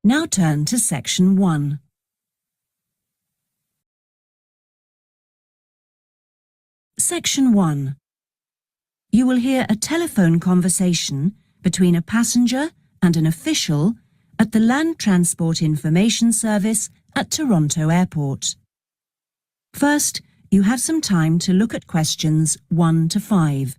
Now turn to Section 1. Section 1. You will hear a telephone conversation between a passenger and an official at the Land Transport Information Service at Toronto Airport. First, you have some time to look at questions 1 to 5.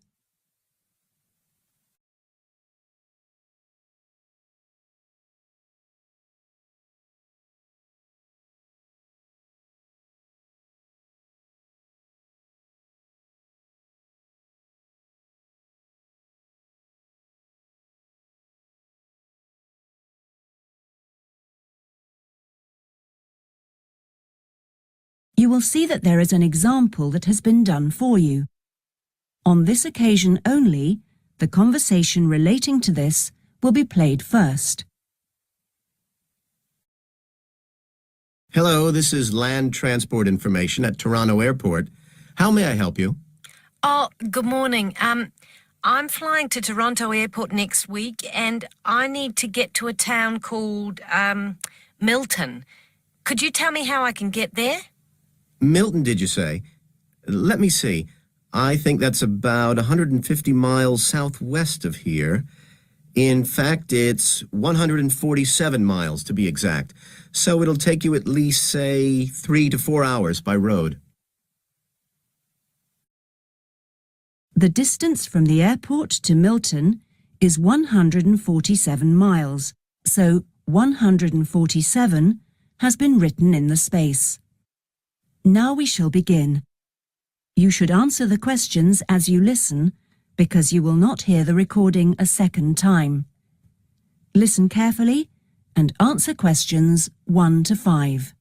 You will see that there is an example that has been done for you. On this occasion only, the conversation relating to this will be played first. Hello, this is Land Transport Information at Toronto Airport. How may I help you? Oh, good morning. I'm flying to Toronto Airport next week and I need to get to a town called, Milton. Could you tell me how I can get there? Milton, did you say? Let me see. I think that's about 150 miles southwest of here. In fact, it's 147 miles to be exact. So it'll take you at least, say, 3 to 4 hours by road. The distance from the airport to Milton is 147 miles, so 147 has been written in the space. Now we shall begin. You should answer the questions as you listen, because you will not hear the recording a second time. Listen carefully and answer questions 1 to 5.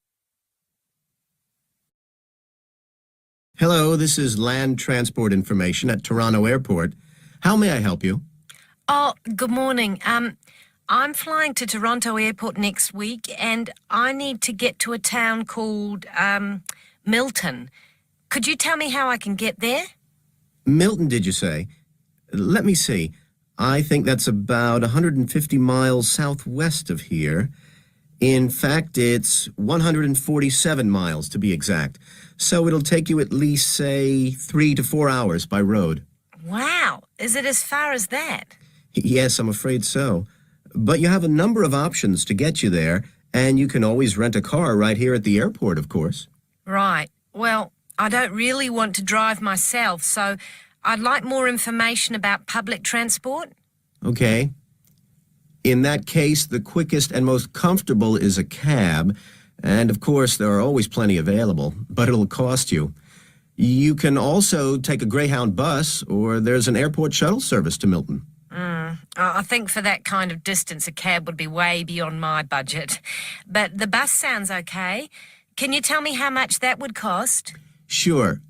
Hello, this is Land Transport Information at Toronto Airport. How may I help you? Oh, good morning. I'm flying to Toronto Airport next week and I need to get to a town called, Milton. Could you tell me how I can get there? Milton, did you say? Let me see. I think that's about 150 miles southwest of here. In fact, it's 147 miles to be exact. So it'll take you at least, say, 3 to 4 hours by road. Wow, is it as far as that? Yes, I'm afraid so. But you have a number of options to get you there, and you can always rent a car right here at the airport, of course. Right. Well, I don't really want to drive myself, so I'd like more information about public transport. Okay. In that case, the quickest and most comfortable is a cab, and of course there are always plenty available, but it'll cost you. You can also take a Greyhound bus, or there's an airport shuttle service to Milton. I think for that kind of distance, a cab would be way beyond my budget. But the bus sounds okay. Can you tell me how much that would cost? Sure.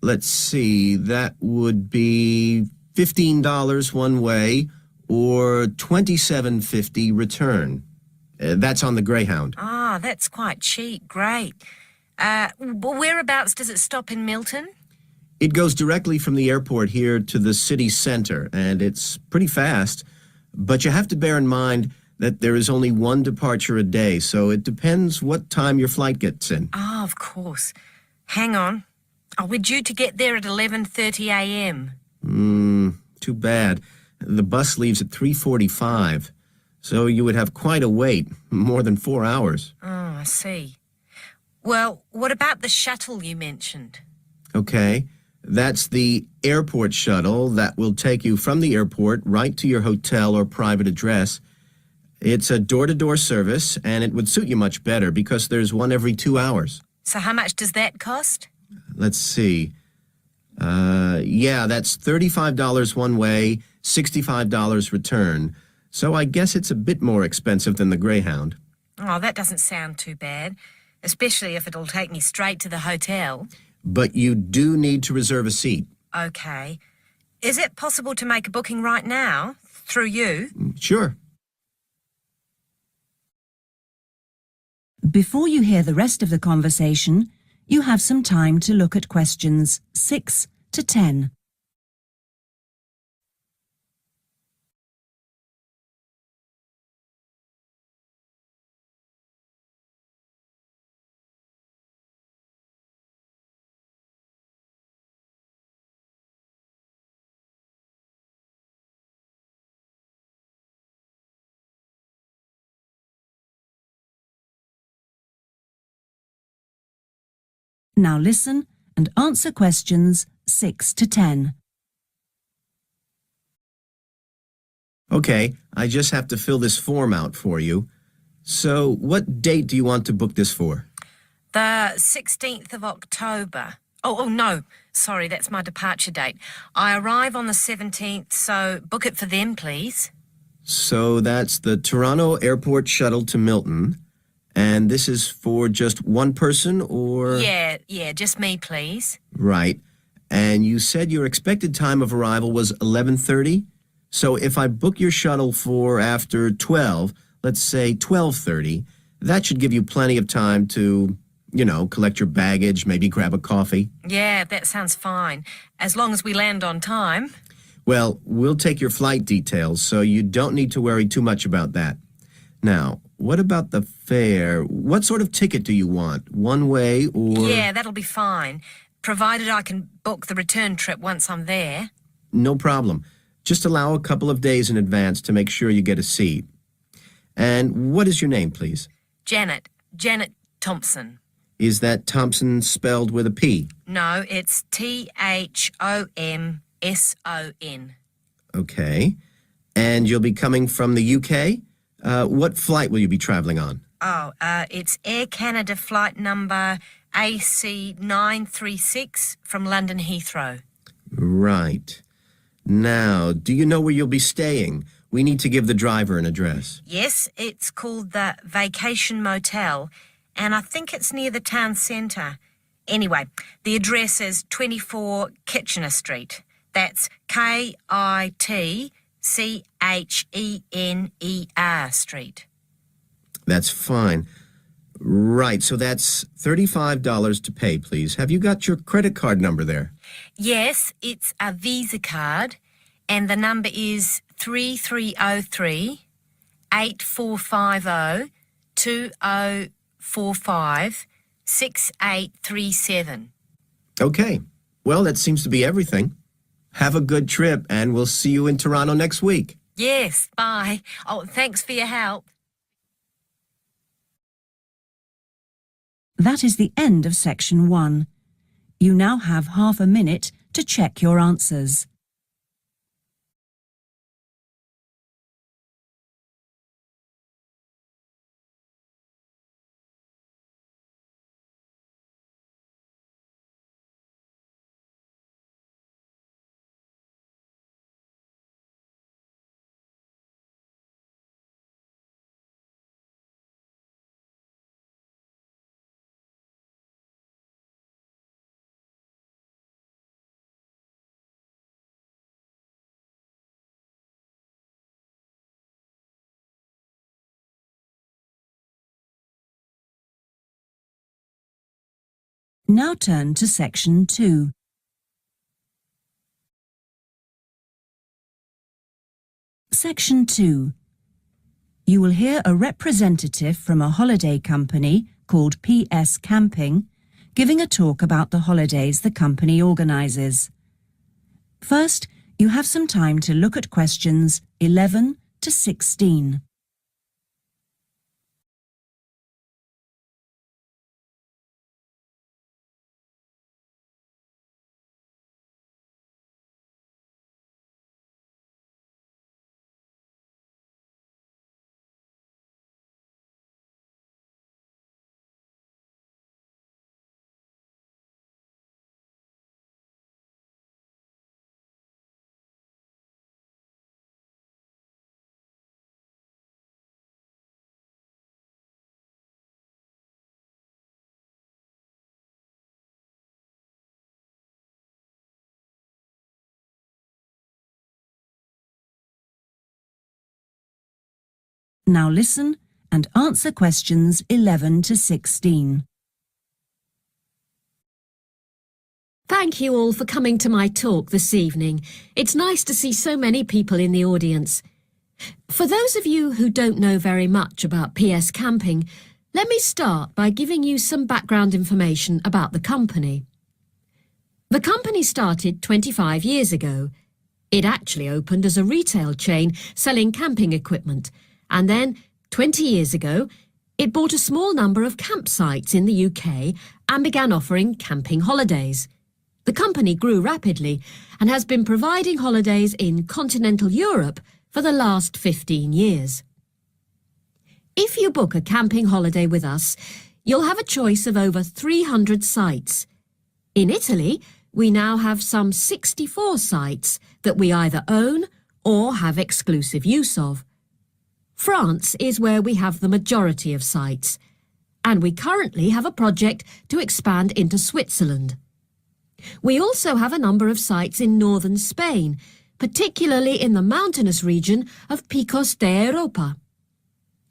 Let's see, that would be $15 one way or $27.50 return. That's on the Greyhound. Ah, that's quite cheap. Great. Whereabouts does it stop in Milton? It goes directly from the airport here to the city center, and it's pretty fast. But you have to bear in mind that there is only one departure a day, so it depends what time your flight gets in. Ah, of course. Hang on. Oh, we're due to get there at 11:30 a.m. Too bad. The bus leaves at 3:45, so you would have quite a wait, more than 4 hours. Oh, I see. Well, what about the shuttle you mentioned? Okay, that's the airport shuttle that will take you from the airport right to your hotel or private address. It's a door-to-door service, and it would suit you much better because there's one every 2 hours. So how much does that cost? Let's see. Yeah, that's $35 one way, $65 return. So I guess it's a bit more expensive than the Greyhound. Oh, that doesn't sound too bad, especially if it'll take me straight to the hotel. But you do need to reserve a seat. Okay. Is it possible to make a booking right now, through you? Sure. Before you hear the rest of the conversation, you have some time to look at questions 6 to 10. Now listen and answer questions 6 to 10. Okay, I just have to fill this form out for you. So, what date do you want to book this for? The 16th of October. Oh, no. Sorry, that's my departure date. I arrive on the 17th, so book it for them, please. So that's the Toronto Airport shuttle to Milton. And this is for just one person, or? Yeah, just me, please. Right. And you said your expected time of arrival was 11:30? So if I book your shuttle for after 12, let's say 12:30, that should give you plenty of time to, collect your baggage, maybe grab a coffee. Yeah, that sounds fine. As long as we land on time. Well, we'll take your flight details, so you don't need to worry too much about that. Now, what about the fare? What sort of ticket do you want? One way or? Yeah, that'll be fine, provided I can book the return trip once I'm there. No problem. Just allow a couple of days in advance to make sure you get a seat. And what is your name, please? Janet Thompson. Is that Thompson spelled with a P? No, it's Thomson. Okay. And you'll be coming from the UK? What flight will you be traveling on? It's Air Canada flight number AC936 from London Heathrow. Right. Now, do you know where you'll be staying? We need to give the driver an address. Yes, it's called the Vacation Motel, and I think it's near the town centre. Anyway, the address is 24 Kitchener Street. That's Kitchener Street. That's fine. Right, so that's $35 to pay, please. Have you got your credit card number there? Yes, it's a Visa card, and the number is 3303 8450 2045 6837. Okay. Well, that seems to be everything. Have a good trip, and we'll see you in Toronto next week. Yes, bye. Oh, thanks for your help. That is the end of section 1. You now have half a minute to check your answers. Now turn to section 2. Section 2. You will hear a representative from a holiday company called PS Camping giving a talk about the holidays the company organises. First, you have some time to look at questions 11 to 16. Now listen and answer questions 11 to 16. Thank you all for coming to my talk this evening. It's nice to see so many people in the audience. For those of you who don't know very much about PS Camping, let me start by giving you some background information about the company. The company started 25 years ago. It actually opened as a retail chain selling camping equipment, and then 20 years ago, It bought a small number of campsites in the UK and began offering camping holidays. The company grew rapidly and has been providing holidays in continental Europe for the last 15 years. If you book a camping holiday with us, you'll have a choice of over 300 sites. In Italy, we now have some 64 sites that we either own or have exclusive use of. France is where we have the majority of sites, and we currently have a project to expand into Switzerland. We also have a number of sites in northern Spain, particularly in the mountainous region of Picos de Europa.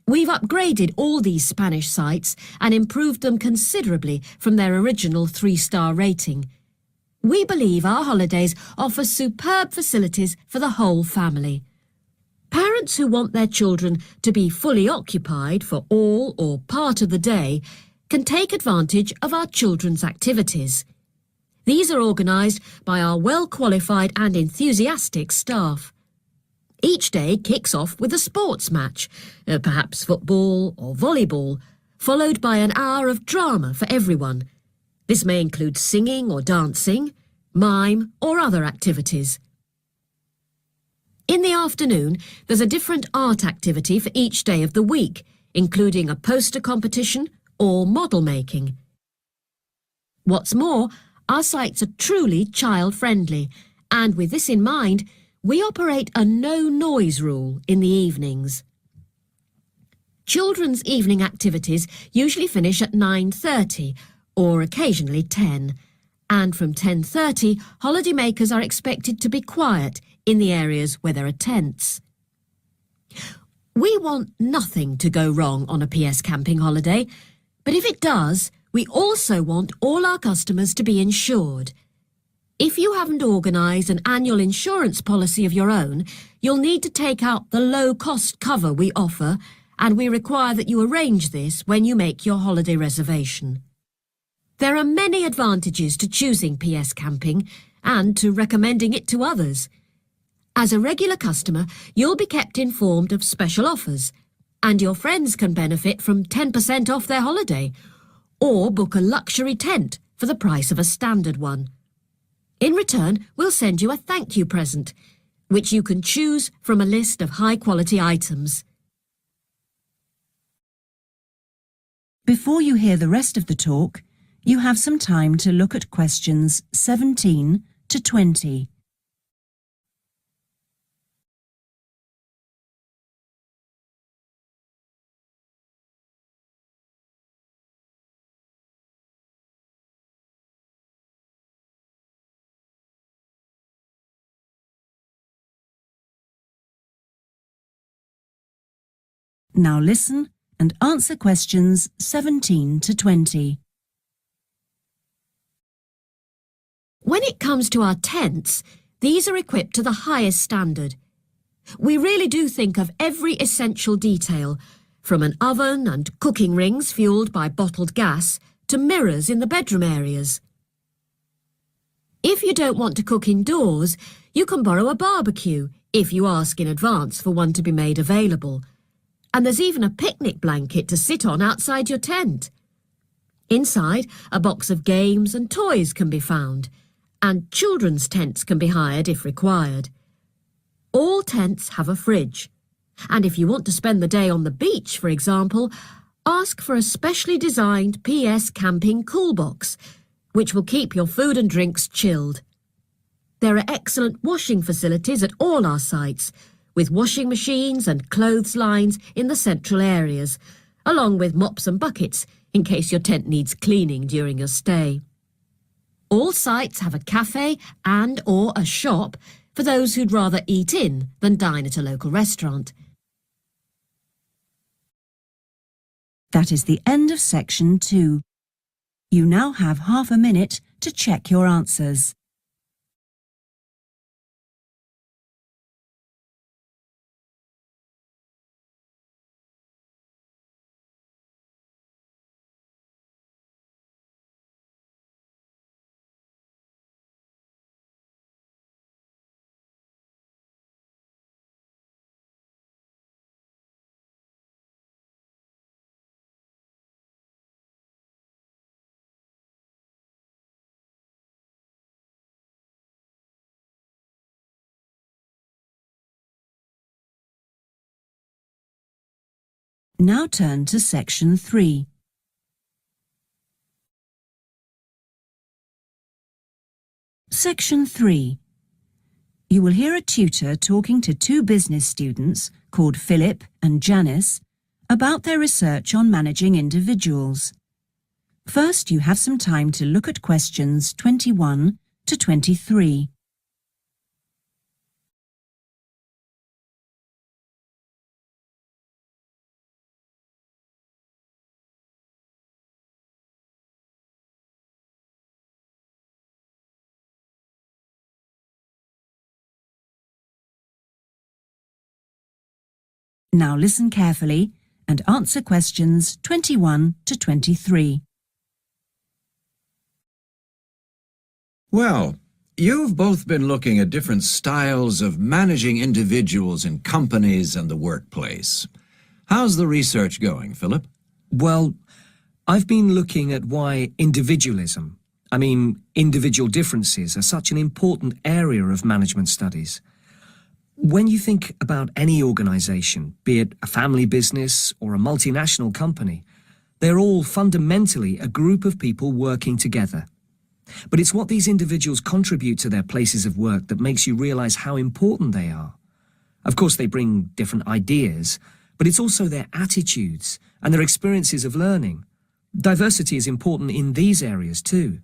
We've upgraded all these Spanish sites and improved them considerably from their original 3-star rating. We believe our holidays offer superb facilities for the whole family. Parents who want their children to be fully occupied for all or part of the day can take advantage of our children's activities. These are organised by our well-qualified and enthusiastic staff. Each day kicks off with a sports match, perhaps football or volleyball, followed by an hour of drama for everyone. This may include singing or dancing, mime or other activities. In the afternoon, there's a different art activity for each day of the week, including a poster competition or model making. What's more, our sites are truly child-friendly, and with this in mind, we operate a no-noise rule in the evenings. Children's evening activities usually finish at 9:30 or occasionally 10, and from 10:30, holidaymakers are expected to be quiet in the areas where there are tents. We want nothing to go wrong on a PS camping holiday, but if it does, we also want all our customers to be insured. If you haven't organised an annual insurance policy of your own, you'll need to take out the low-cost cover we offer, and we require that you arrange this when you make your holiday reservation. There are many advantages to choosing PS Camping and to recommending it to others. As a regular customer, you'll be kept informed of special offers, and your friends can benefit from 10% off their holiday, or book a luxury tent for the price of a standard one. In return, we'll send you a thank you present, which you can choose from a list of high-quality items. Before you hear the rest of the talk, you have some time to look at questions 17 to 20. Now listen and answer questions 17 to 20. When it comes to our tents, these are equipped to the highest standard. We really do think of every essential detail, from an oven and cooking rings fuelled by bottled gas to mirrors in the bedroom areas. If you don't want to cook indoors, you can borrow a barbecue if you ask in advance for one to be made available. And there's even a picnic blanket to sit on outside your tent. Inside, a box of games and toys can be found, and children's tents can be hired if required. All tents have a fridge, and if you want to spend the day on the beach, for example, ask for a specially designed PS Camping cool box, which will keep your food and drinks chilled. There are excellent washing facilities at all our sites, with washing machines and clothes lines in the central areas, along with mops and buckets in case your tent needs cleaning during your stay. All sites have a cafe and or a shop for those who'd rather eat in than dine at a local restaurant. That is the end of section 2. You now have half a minute to check your answers. Now turn to Section 3. Section 3. You will hear a tutor talking to two business students called Philip and Janice about their research on managing individuals. First, you have some time to look at questions 21 to 23. Now listen carefully and answer questions 21 to 23. Well, you've both been looking at different styles of managing individuals in companies and the workplace. How's the research going, Philip? Well, I've been looking at why individualism, individual differences, are such an important area of management studies. When you think about any organisation, be it a family business or a multinational company, they're all fundamentally a group of people working together. But it's what these individuals contribute to their places of work that makes you realise how important they are. Of course, they bring different ideas, but it's also their attitudes and their experiences of learning. Diversity is important in these areas too.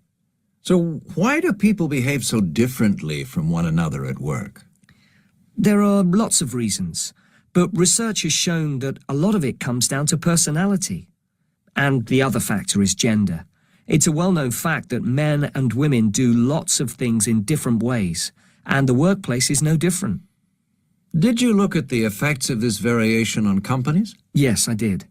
So why do people behave so differently from one another at work? There are lots of reasons, but research has shown that a lot of it comes down to personality. And the other factor is gender. It's a well-known fact that men and women do lots of things in different ways, and the workplace is no different. Did you look at the effects of this variation on companies? Yes, I did.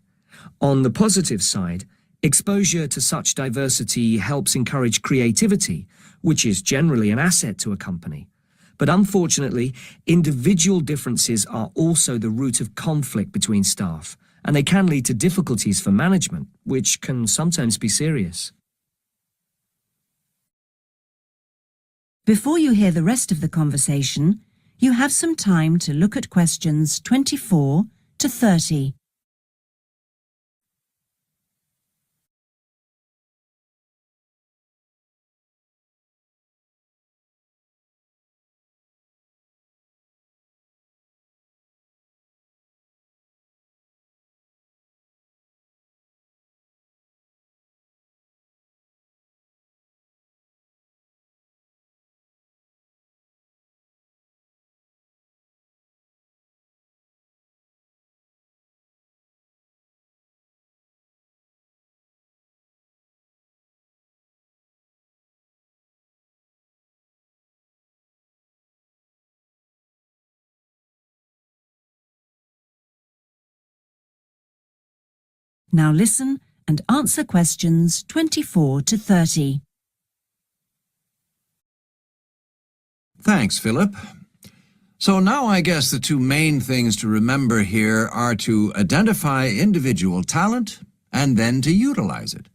On the positive side, exposure to such diversity helps encourage creativity, which is generally an asset to a company. But unfortunately, individual differences are also the root of conflict between staff, and they can lead to difficulties for management, which can sometimes be serious. Before you hear the rest of the conversation, you have some time to look at questions 24 to 30. Now listen and answer questions 24 to 30. Thanks, Philip. So now I guess the two main things to remember here are to identify individual talent and then to utilize it.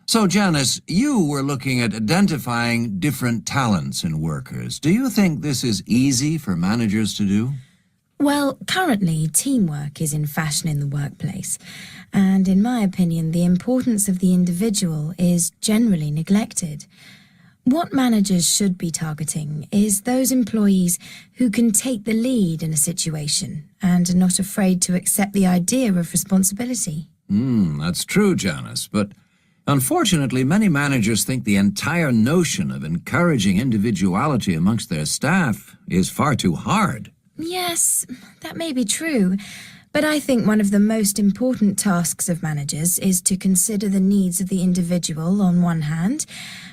So, Janice, you were looking at identifying different talents in workers. Do you think this is easy for managers to do? Well, currently, teamwork is in fashion in the workplace, and in my opinion, the importance of the individual is generally neglected. What managers should be targeting is those employees who can take the lead in a situation and are not afraid to accept the idea of responsibility. That's true, Janice, but unfortunately, many managers think the entire notion of encouraging individuality amongst their staff is far too hard. Yes, that may be true, but I think one of the most important tasks of managers is to consider the needs of the individual on one hand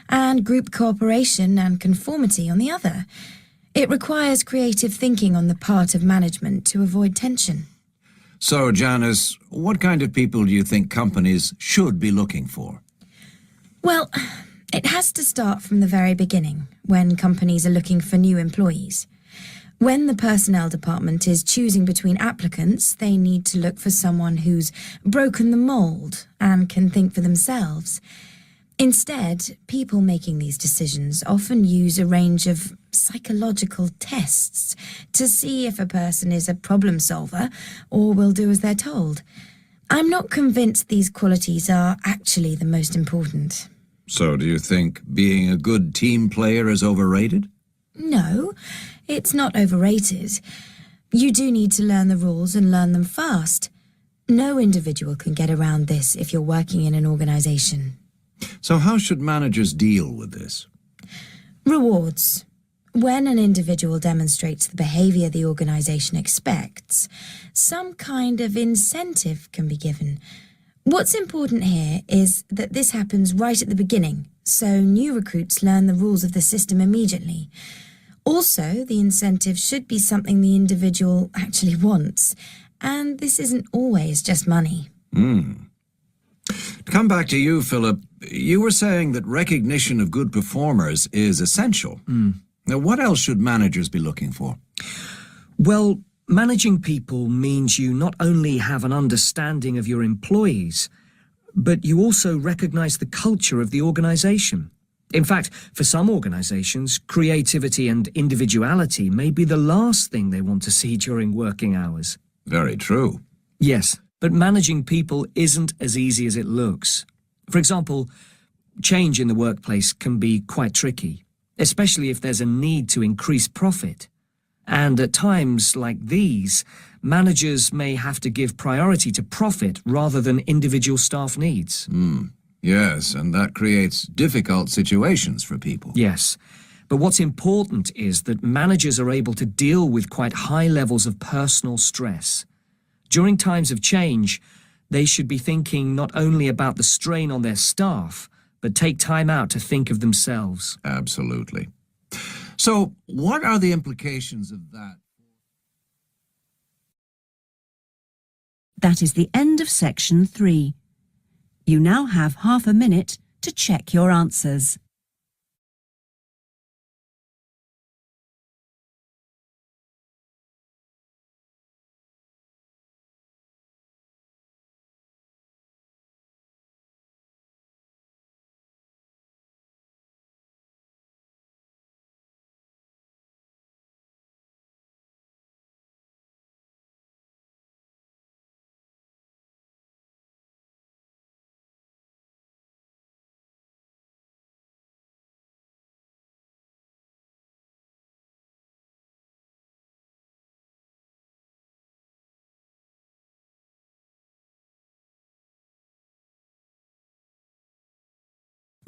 and group cooperation and conformity on the other. It requires creative thinking on the part of management to avoid tension. So, Janice, what kind of people do you think companies should be looking for? Well, it has to start from the very beginning, when companies are looking for new employees. When the personnel department is choosing between applicants, they need to look for someone who's broken the mould and can think for themselves. Instead, people making these decisions often use a range of psychological tests to see if a person is a problem solver or will do as they're told. I'm not convinced these qualities are actually the most important. So do you think being a good team player is overrated? No, it's not overrated. You do need to learn the rules and learn them fast. No individual can get around this if you're working in an organisation. So how should managers deal with this? Rewards. When an individual demonstrates the behaviour the organisation expects, some kind of incentive can be given. What's important here is that this happens right at the beginning, so new recruits learn the rules of the system immediately. Also, the incentive should be something the individual actually wants, and this isn't always just money. To come back to you, Philip, you were saying that recognition of good performers is essential. Now, what else should managers be looking for? Well, managing people means you not only have an understanding of your employees, but you also recognise the culture of the organisation. In fact, for some organisations, creativity and individuality may be the last thing they want to see during working hours. Very true. Yes, but managing people isn't as easy as it looks. For example, change in the workplace can be quite tricky, especially if there's a need to increase profit. And at times like these, managers may have to give priority to profit rather than individual staff needs. Yes, and that creates difficult situations for people. Yes, but what's important is that managers are able to deal with quite high levels of personal stress. During times of change, they should be thinking not only about the strain on their staff, but take time out to think of themselves. Absolutely. So, what are the implications of that? That is the end of section 3. You now have half a minute to check your answers.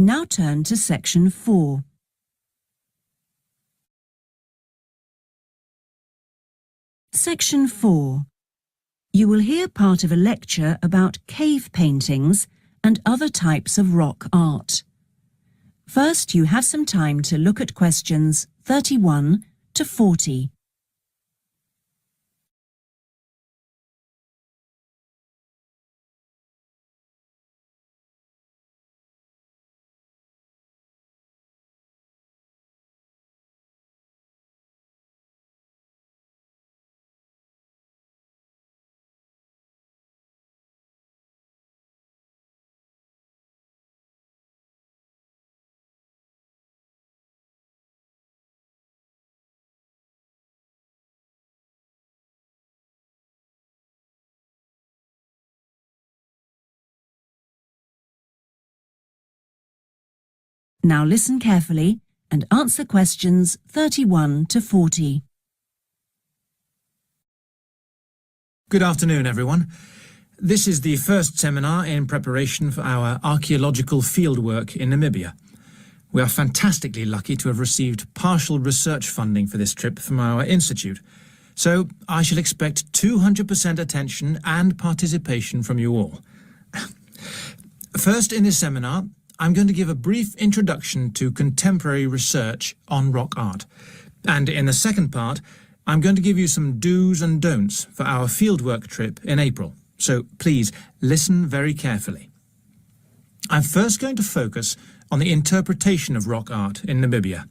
Now turn to section 4. Section 4. You will hear part of a lecture about cave paintings and other types of rock art. First, you have some time to look at questions 31 to 40. Now listen carefully and answer questions 31 to 40. Good afternoon, everyone. This is the first seminar in preparation for our archaeological fieldwork in Namibia. We are fantastically lucky to have received partial research funding for this trip from our institute, so I shall expect 200% attention and participation from you all. First, in this seminar, I'm going to give a brief introduction to contemporary research on rock art. And in the second part, I'm going to give you some do's and don'ts for our fieldwork trip in April. So please listen very carefully. I'm first going to focus on the interpretation of rock art in Namibia.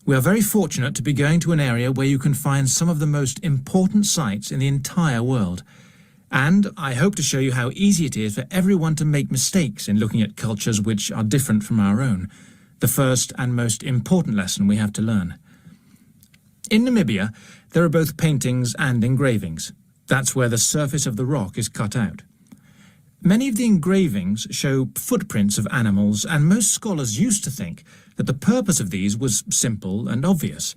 We are very fortunate to be going to an area where you can find some of the most important sites in the entire world. And I hope to show you how easy it is for everyone to make mistakes in looking at cultures which are different from our own, the first and most important lesson we have to learn. In Namibia, there are both paintings and engravings. That's where the surface of the rock is cut out. Many of the engravings show footprints of animals, and most scholars used to think that the purpose of these was simple and obvious.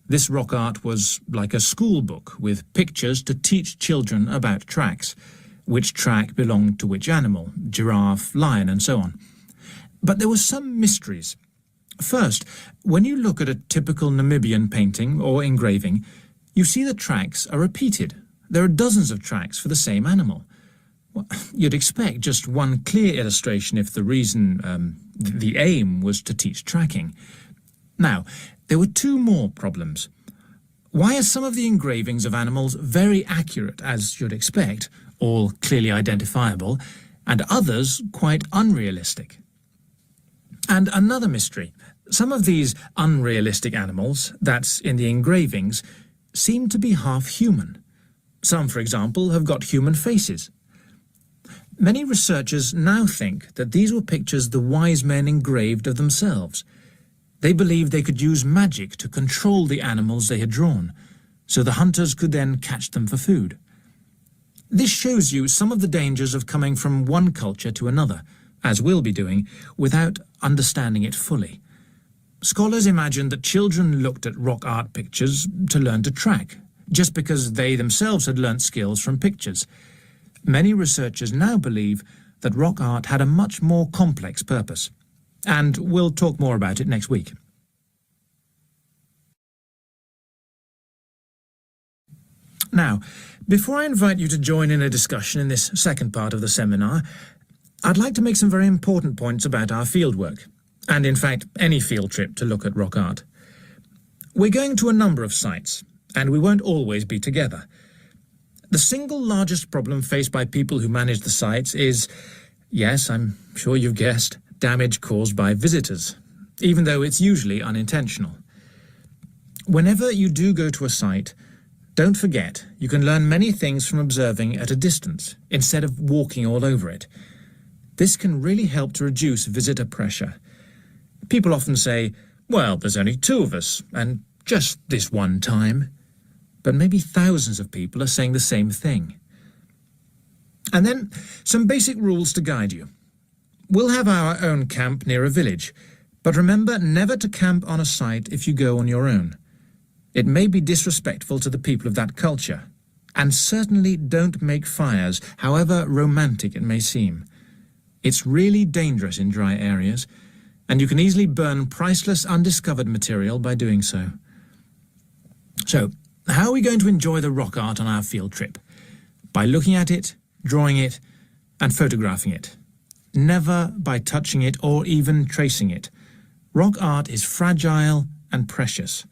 This rock art was like a school book with pictures to teach children about tracks, which track belonged to which animal, giraffe, lion, and so on. But there were some mysteries. First, when you look at a typical Namibian painting or engraving, you see the tracks are repeated. There are dozens of tracks for the same animal. Well, you'd expect just one clear illustration if the reason, the aim was to teach tracking. Now, there were two more problems. Why are some of the engravings of animals very accurate, as you'd expect, all clearly identifiable, and others quite unrealistic? And another mystery. Some of these unrealistic animals, that's in the engravings, seem to be half human. Some, for example, have got human faces. Many researchers now think that these were pictures the wise men engraved of themselves. They believed they could use magic to control the animals they had drawn, so the hunters could then catch them for food. This shows you some of the dangers of coming from one culture to another, as we'll be doing, without understanding it fully. Scholars imagined that children looked at rock art pictures to learn to track, just because they themselves had learnt skills from pictures. Many researchers now believe that rock art had a much more complex purpose, and we'll talk more about it next week. Now, before I invite you to join in a discussion in this second part of the seminar, I'd like to make some very important points about our fieldwork, and in fact any field trip to look at rock art. We're going to a number of sites, and we won't always be together. The single largest problem faced by people who manage the sites is, yes, I'm sure you've guessed, damage caused by visitors, even though it's usually unintentional. Whenever you do go to a site, don't forget you can learn many things from observing at a distance, instead of walking all over it. This can really help to reduce visitor pressure. People often say, well, there's only 2 of us, and just this one time. But maybe thousands of people are saying the same thing. And then, some basic rules to guide you. We'll have our own camp near a village, but remember never to camp on a site if you go on your own. It may be disrespectful to the people of that culture, and certainly don't make fires, however romantic it may seem. It's really dangerous in dry areas, and you can easily burn priceless undiscovered material by doing so. So, how are we going to enjoy the rock art on our field trip? By looking at it, drawing it, and photographing it. Never by touching it or even tracing it. Rock art is fragile and precious.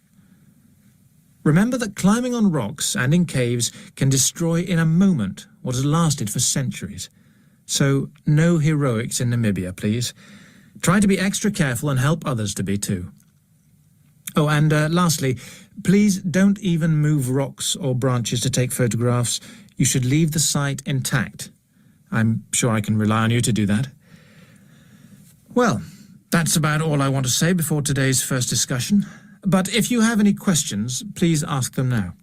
Remember that climbing on rocks and in caves can destroy in a moment what has lasted for centuries. So, no heroics in Namibia, please. Try to be extra careful and help others to be too. Oh, and lastly, please don't even move rocks or branches to take photographs. You should leave the site intact. I'm sure I can rely on you to do that. Well, that's about all I want to say before today's first discussion. But if you have any questions, please ask them now.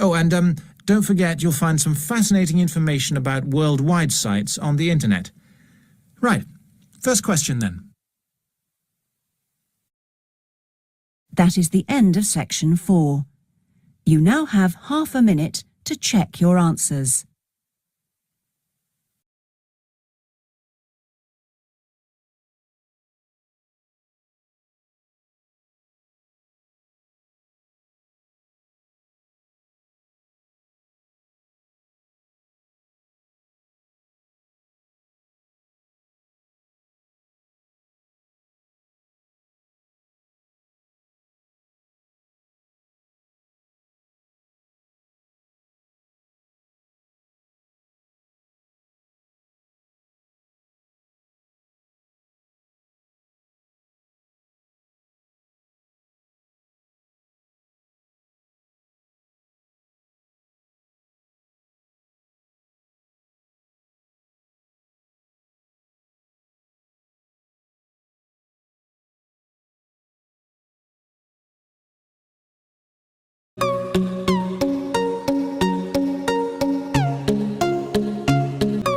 Oh, and don't forget you'll find some fascinating information about worldwide sites on the internet. Right, first question then. That is the end of section 4. You now have half a minute to check your answers.